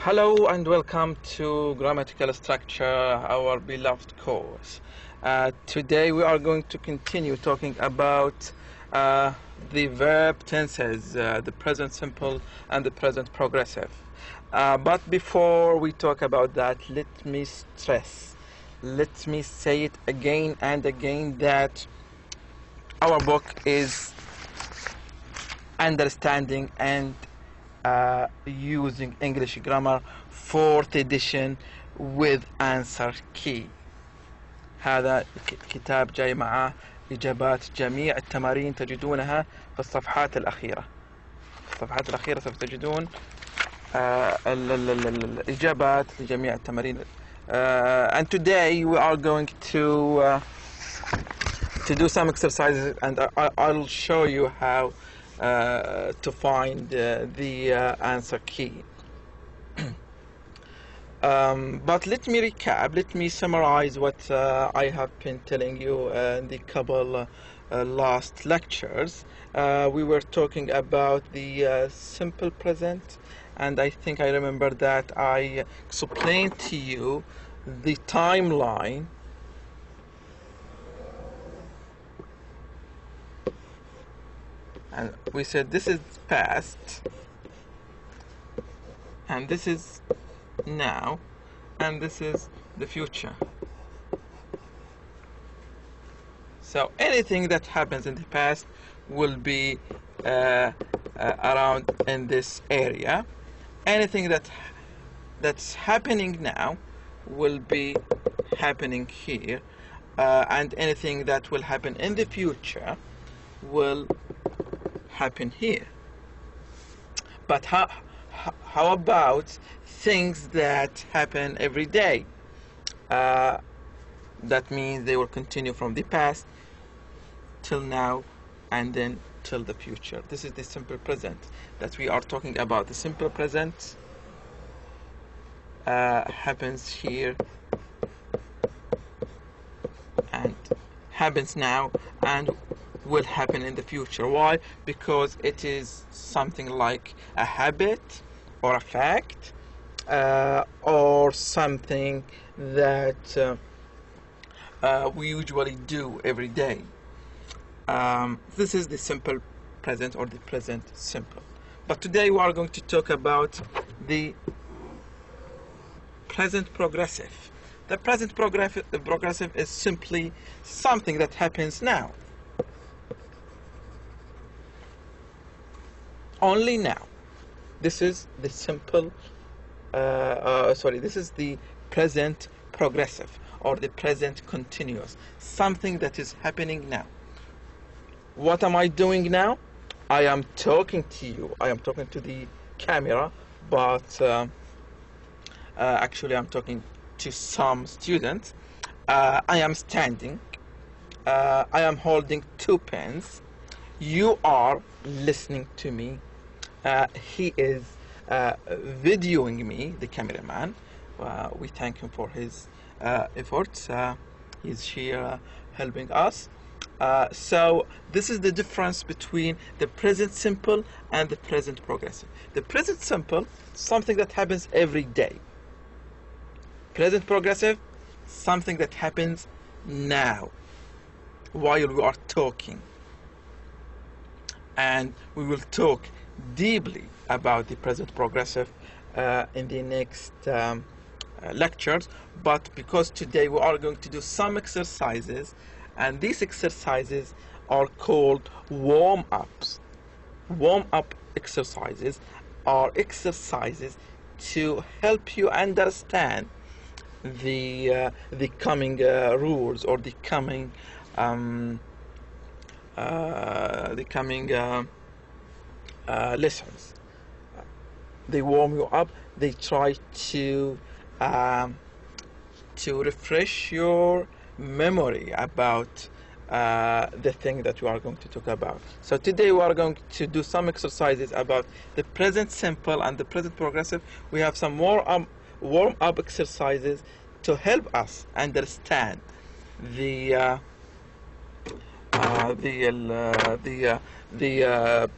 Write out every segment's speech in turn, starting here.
Hello and welcome to Grammatical Structure, our beloved course. Today we are going to continue talking about the verb tenses, the present simple and the present progressive. But before we talk about that, let me say it again and again that our book is understanding and using English grammar 4th edition with answer key. هذا كتاب جاي معه إجابات جميع التمارين تجدونها في الصفحات الأخيرة. في الصفحات الأخيرة سوف تجدون الإجابات لجميع التمارين. And today we are going to do some exercises, and I'll show you how to find the answer key. But let me recap, let me summarize what I have been telling you in the couple last lectures. We were talking about the simple present, and I think I remember that I explained to you the timeline and we said this is past and this is now and this is the future. So anything that happens in the past will be around in this area. Anything that's happening now will be happening here, and anything that will happen in the future will happen here. But how about things that happen every day? That means they will continue from the past till now and then till the future. This is the simple present that we are talking about. The simple present happens here and happens now and will happen in the future. Why? Because it is something like a habit or a fact or something that we usually do every day. This is the simple present or the present simple. But today we are going to talk about the present progressive. The present progressive is simply something that happens now. Only now. This is the simple, this is the present progressive or the present continuous. Something that is happening now. What am I doing now? I am talking to you. I am talking to the camera, but actually I'm talking to some students. I am standing. I am holding 2 pens. You are listening to me. He is videoing me, the cameraman. We thank him for his efforts. He's here helping us. So this is the difference between the present simple and the present progressive. The present simple, something that happens every day. Present progressive, something that happens now while we are talking. And we will talk deeply about the present progressive in the next lectures, but because today we are going to do some exercises, and these exercises are called warm-ups. Warm-up exercises are exercises to help you understand the coming rules or the coming lessons. They warm you up. They try to refresh your memory about the thing that we are going to talk about. So today we are going to do some exercises about the present simple and the present progressive. We have some warm-up exercises to help us understand the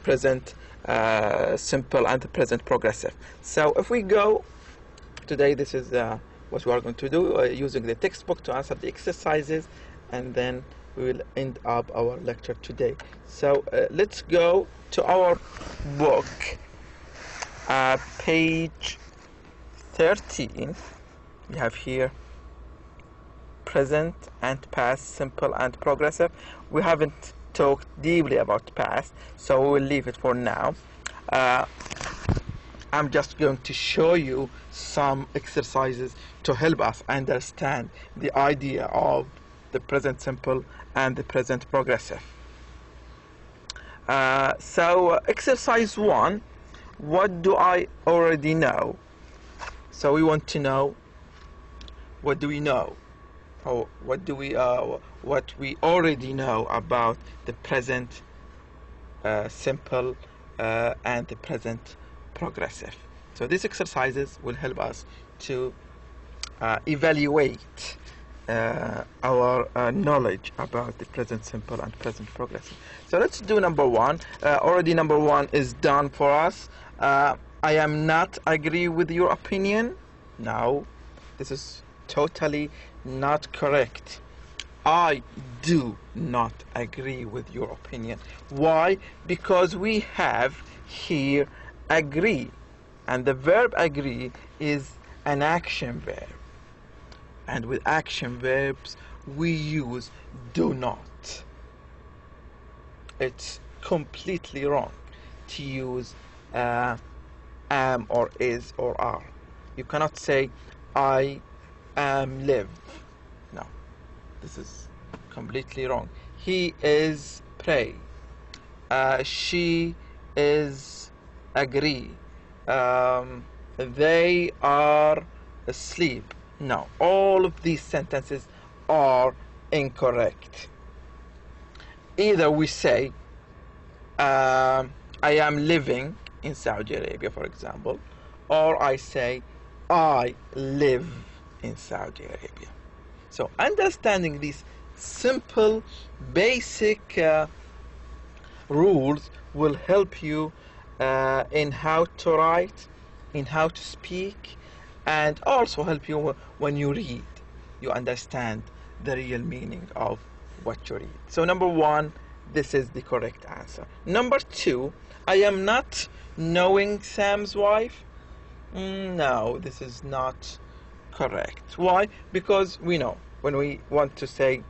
present simple and the present progressive. So if we go today this is what we are going to do, using the textbook to answer the exercises, and then we will end up our lecture today. So let's go to our book, page 13. We have here present and past, simple and progressive. We haven't talked deeply about past, so we will leave it for now. I'm just going to show you some exercises to help us understand the idea of the present simple and the present progressive. So exercise 1, what do I already know? So we want to know, what do we know? Or what we already know about the present simple and the present progressive. So these exercises will help us to evaluate our knowledge about the present simple and present progressive. So let's do number 1. Already number 1 is done for us. I am not agree with your opinion. No, this is totally not correct. I do not agree with your opinion. Why? Because we have here agree, and the verb agree is an action verb, and with action verbs we use do not. It's completely wrong to use am or is or are. You cannot say I am live. No, this is completely wrong. He is pray. She is agree. They are asleep. No, all of these sentences are incorrect. Either we say I am living in Saudi Arabia, for example, or I say I live in Saudi Arabia. So understanding these simple, basic rules will help you in how to write, in how to speak, and also help you when you read. You understand the real meaning of what you read. So number 1, this is the correct answer. Number 2, I am not knowing Sam's wife. No, this is not correct. Why? Because we know when we want to say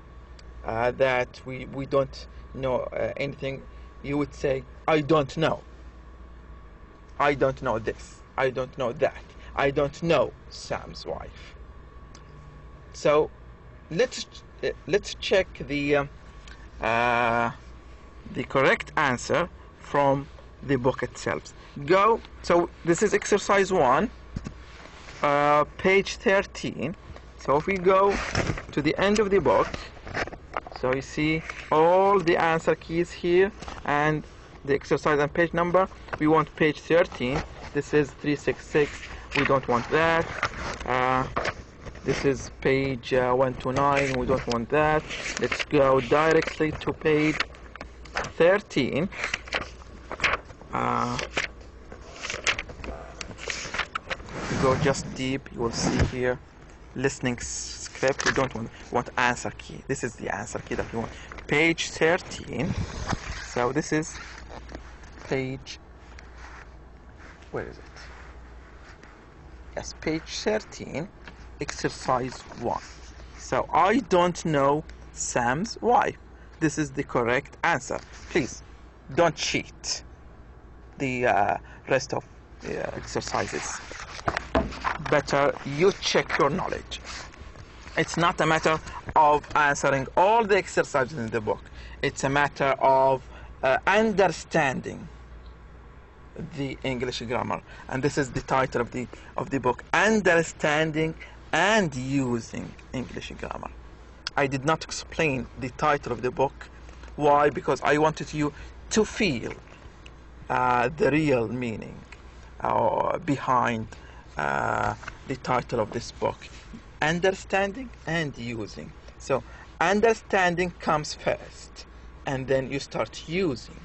that we don't know anything, you would say I don't know. I don't know this. I don't know that. I don't know Sam's wife. So let's check the correct answer from the book itself. Go. So this is exercise 1, page 13. So if we go to the end of the book, so you see all the answer keys here and the exercise and page number. We want page 13. This is 366. We don't want that. This is page 129. We don't want that. Let's go directly to page 13. Go just deep. You will see here listening script. We don't want answer key. This is the answer key that we want. Page 13. So this is page, where is it? Yes, page 13, exercise 1. So I don't know Sam's wife. This is the correct answer. Please don't cheat the rest of the exercises. Better you check your knowledge. It's not a matter of answering all the exercises in the book. It's a matter of understanding the English grammar, and this is the title of the book: Understanding and Using English Grammar. I did not explain the title of the book. Why? Because I wanted you to feel the real meaning behind the title of this book: Understanding and Using. So understanding comes first, and then you start using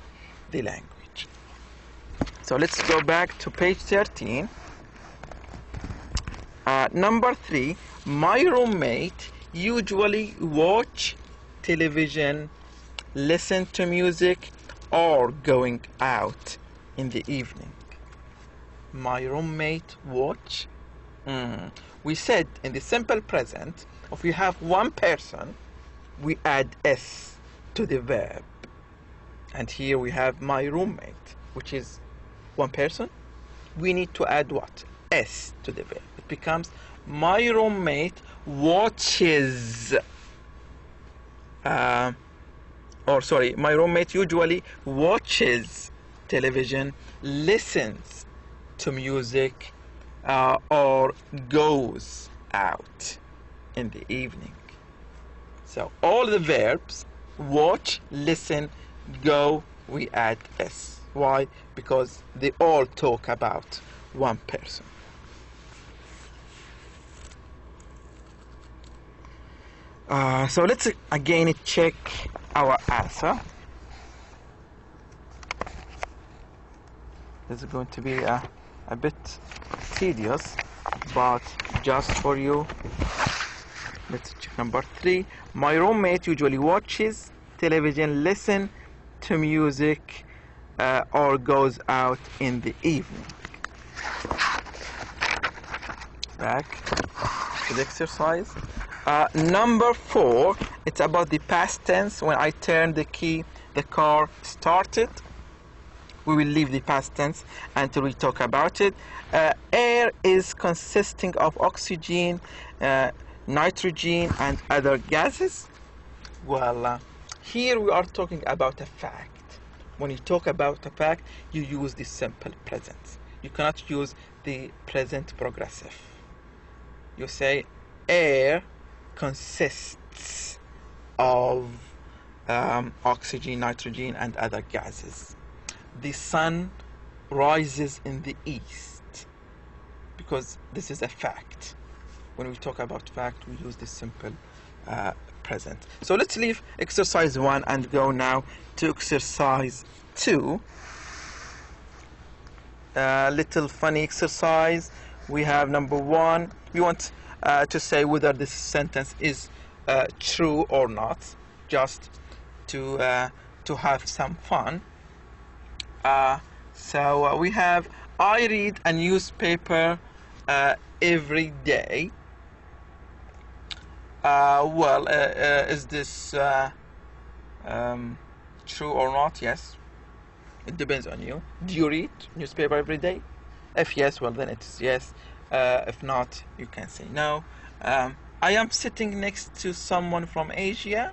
the language. So let's go back to page 13. Number 3, my roommate usually watch television, listen to music, or going out in the evening. My roommate watch. We said in the simple present, if we have one person, we add s to the verb. And here we have my roommate, which is one person. We need to add what? S to the verb. It becomes my roommate watches. My roommate usually watches television, listens to music, or goes out in the evening. So all the verbs, watch, listen, go, we add s. Why? Because they all talk about one person. So let's again check our answer. This is going to be a bit tedious, but just for you, let's check number 3. My roommate usually watches television, listen to music, or goes out in the evening. Back to the exercise. Number 4, it's about the past tense. When I turn the key, the car started. We will leave the past tense until we talk about it. Air is consisting of oxygen, nitrogen, and other gases. Well, here we are talking about a fact. When you talk about a fact, you use the simple present. You cannot use the present progressive. You say air consists of oxygen, nitrogen, and other gases. The sun rises in the east, because this is a fact. When we talk about fact, we use the simple present. So let's leave exercise 1 and go now to exercise 2. Little funny exercise. We have number 1. We want to say whether this sentence is true or not, just to have some fun. So we have, I read a newspaper every day. Is this true or not? Yes. It depends on you. Do you read newspaper every day? If yes, well then it is yes. If not, you can say no. I am sitting next to someone from Asia.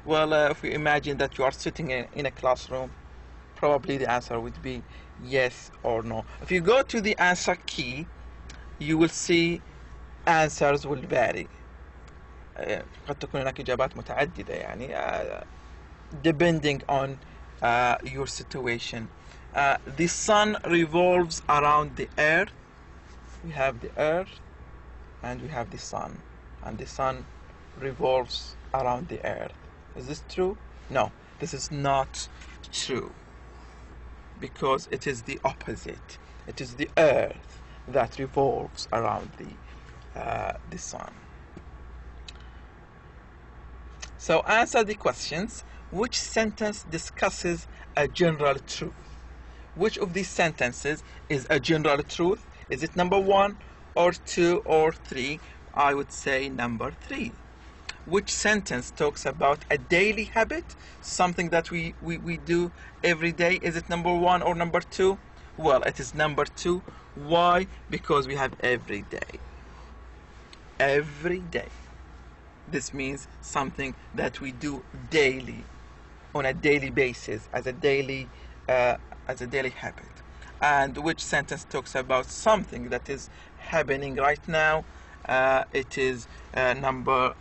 Well, if we imagine that you are sitting in a classroom, probably the answer would be yes or no. If you go to the answer key, you will see answers will vary. قد تكون هناك إجابات متعددة يعني depending on your situation. The sun revolves around the earth. We have the earth and we have the sun, and the sun revolves around the earth. Is this true? No, this is not true, because it is the opposite. It is the earth that revolves around the sun. So answer the questions. Which sentence discusses a general truth? Which of these sentences is a general truth? Is it number 1 or 2 or 3? I would say number 3. Which sentence talks about a daily habit, something that we do every day? Is it number 1 or number 2? Well, it is number 2. Why? Because we have every day. Every day. This means something that we do daily, on a daily basis, as a daily habit. And which sentence talks about something that is happening right now? It is number.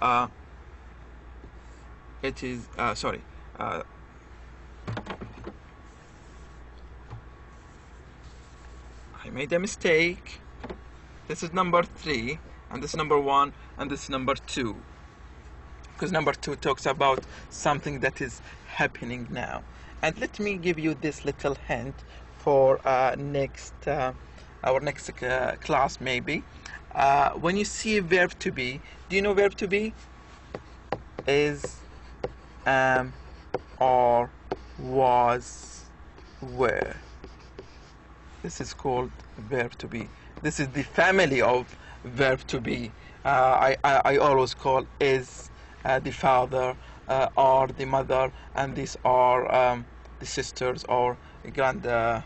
Sorry. I made a mistake. This is number 3, and this is number 1, and this is number 2. Because number 2 talks about something that is happening now. And let me give you this little hint for our next class maybe. When you see verb to be, do you know verb to be? Is, am, are, was, were. This is called verb to be. This is the family of verb to be. I always call is the father, are the mother, and these are the sisters or granddaughters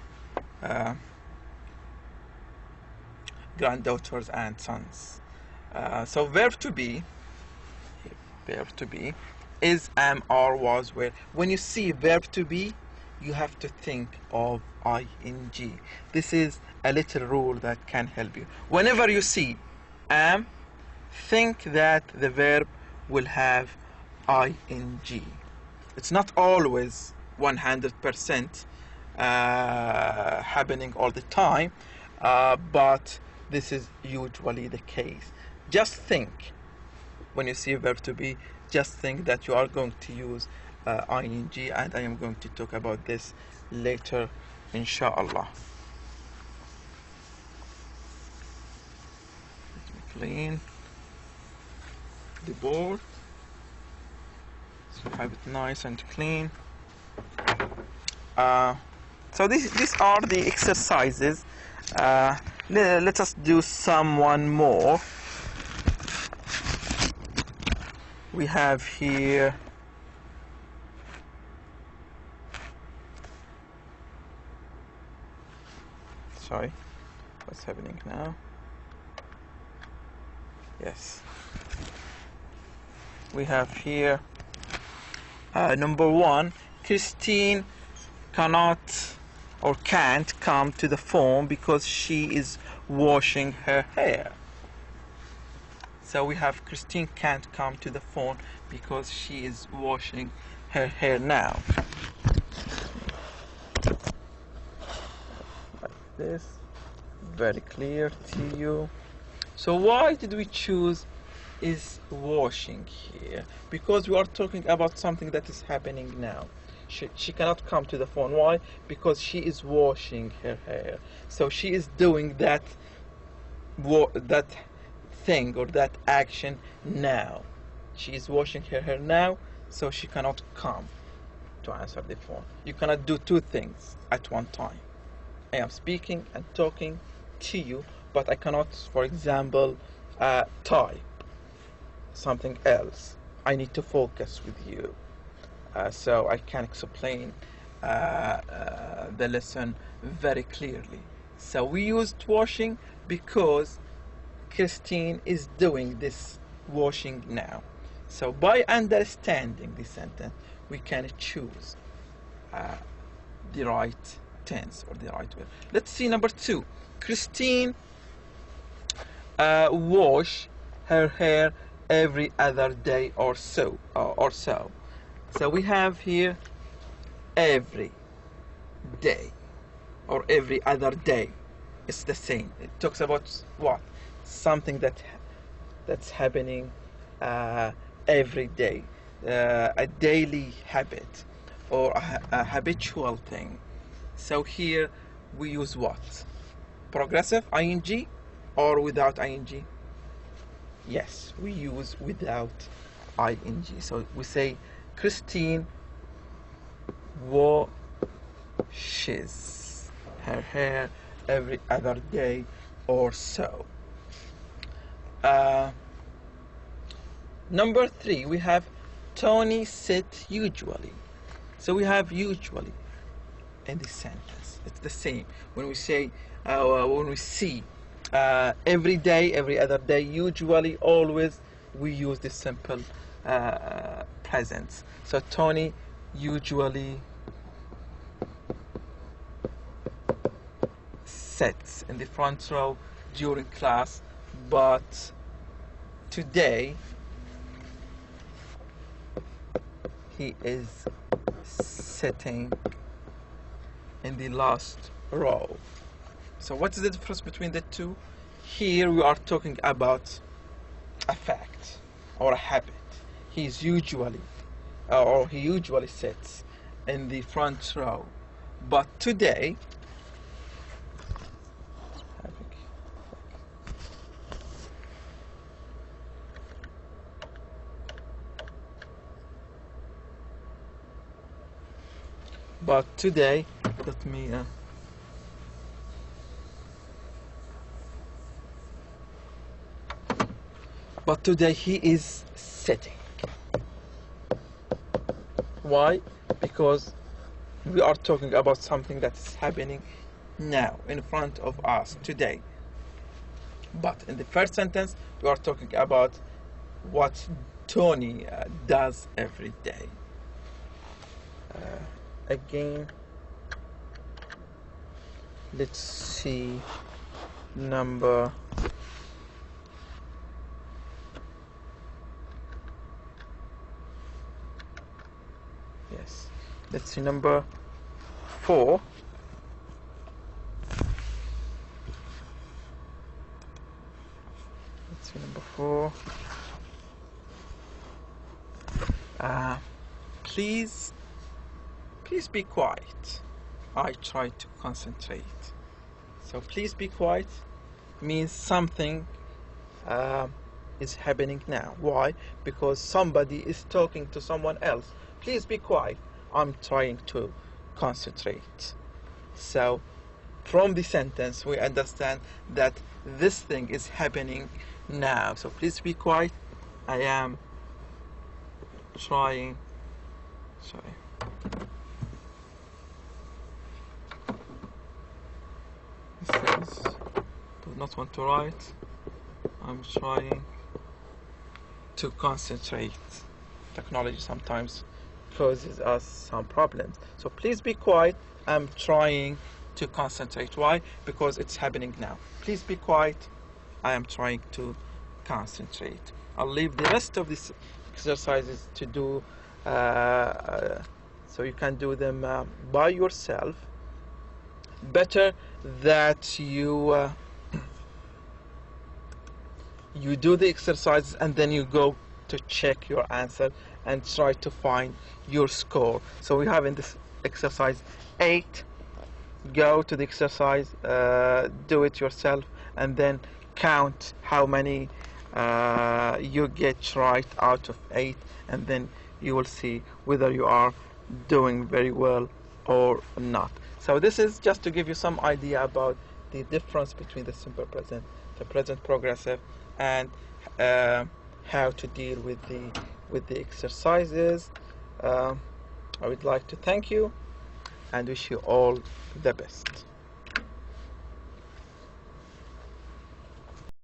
and sons. So verb to be is, am, are, was, were. When you see verb to be, you have to think of ing. This is a little rule that can help you. Whenever you see am, think that the verb will have ing. It's not always 100% happening all the time, but this is usually the case. Just think, when you see a verb to be, just think that you are going to use ing, and I am going to talk about this later, inshallah. Let me clean the board so have it nice and clean. So these are the exercises. Let us do one more. We have here sorry, what's happening now? Yes, we have here number 1, Christine cannot or can't come to the phone because she is washing her hair. So we have Christine can't come to the phone because she is washing her hair now. Like this, very clear to you. So why did we choose is washing here? Because we are talking about something that is happening now. She cannot come to the phone. Why? Because she is washing her hair. So she is doing that thing or that action now. She is washing her hair now, so she cannot come to answer the phone. You cannot do two things at one time. I am speaking and talking to you, but I cannot, for example, type something else. I need to focus with you. So I can explain the lesson very clearly. So we used washing because Christine is doing this washing now. So by understanding the sentence, we can choose the right tense or the right word. Let's see number 2. Christine wash her hair every other day or so. So we have here every day or every other day. It's the same. It talks about what? Something that's happening every day, a daily habit or a habitual thing. So here we use what? Progressive ing or without ing? Yes, we use without ing. So we say Christine washes her hair every other day or so. Number 3, we have Tony sits usually. So we have usually in this sentence. It's the same. When we say, when we see every day, every other day, usually, always, we use the simple presence. So Tony usually sits in the front row during class, but today he is sitting in the last row. So what is the difference between the two? Here we are talking about a fact or a habit. He usually sits in the front row, but today But today, let me but today he is sitting. Why? Because we are talking about something that is happening now in front of us today. But in the first sentence, we are talking about what Tony does every day. Again, let's see number yes, let's see number 4. Let's see number 4. Please be quiet. I try to concentrate. So please be quiet means something is happening now. Why? Because somebody is talking to someone else. Please be quiet. I'm trying to concentrate. So from the sentence we understand that this thing is happening now. So please be quiet. I am trying. Sorry. It says, do not want to write. I'm trying to concentrate. Technology sometimes causes us some problems. So please be quiet. I'm trying to concentrate. Why? Because it's happening now. Please be quiet. I am trying to concentrate. I'll leave the rest of these exercises to do so you can do them by yourself. Better that you you do the exercises and then you go to check your answer and try to find your score. So we have in this exercise 8. Go to the exercise, do it yourself, and then count how many you get right out of 8, and then you will see whether you are doing very well or not. So this is just to give you some idea about the difference between the simple present, the present progressive, and how to deal with the exercises. I would like to thank you and wish you all the best.